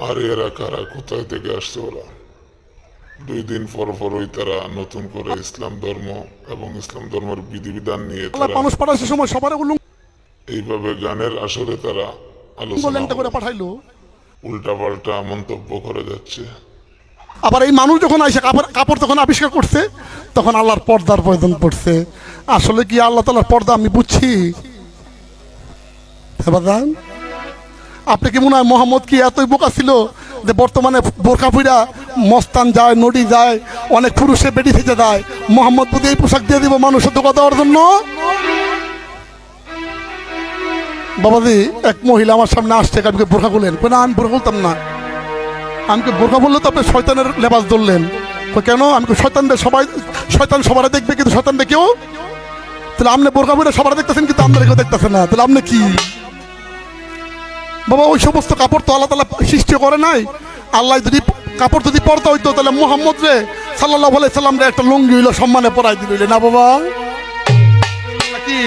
আর এরা কারা, কোথায় থেকে আসছে ওরা? 2 দিন পর পরই তারা নতুন করে ইসলাম ধর্ম এবং ইসলাম ধর্মের বিধিবিধান নিয়ে আল্লাহ তারা মানুষ পাঠার সময় সবার উলুঙ্গ এইভাবে গানের আসরে তারা আলোচনা ল্যাংটা করে করে পাঠাইলো। উল্টাপাল্টা মন্তব্য করে যাচ্ছে। আবার এই মানুষ যখন আইসে কাপড় কাপড় তখন আবিষ্কার করছে, তখন আল্লাহর পর্দার প্রয়োজন পড়ছে। আসলে কি আল্লাহ তাআলার পর্দা আমি বুঝছি? বাদান, আপনি কি মনে হয় মোহাম্মদ কি এতই বোকা ছিল যে বর্তমানে বোরকা পইরা মস্তান যায়, নদী যায়, অনেক পুরুষে বেটি থেকে যায়, মোহাম্মদ বুঝে এই পোশাক দিয়ে দিব মানুষের ধোকা দেওয়ার জন্য? বাবাজি, এক মহিলা আমার সামনে আসছে, আমি বোরকা খুলেন, না আমি বোরকা খুলতাম না। আমি বোরকা বললে তো আপনি শয়তানের লেবাস ধরলেন। কেন? আমি শয়তানদের সবাই, শয়তান সবার দেখবে কিন্তু শয়তান দেখেও, তাহলে আপনি বোরকা পরে সবার দেখতেছেন কিন্তু আপনার কেউ দেখতেছেন না, তাহলে আপনি কি? বাবা, ওই সমস্ত কাপড় তো আল্লাহ তাআলা সৃষ্টি করে নাই। আল্লাহ যদি কাপড় যদি পরতে হইতো তাহলে মুহাম্মদ রে সাল্লাল্লাহু আলাইহি সাল্লাম রে একটা লুঙ্গি হইলো সম্মানে পরাই দিল না বাবা? কি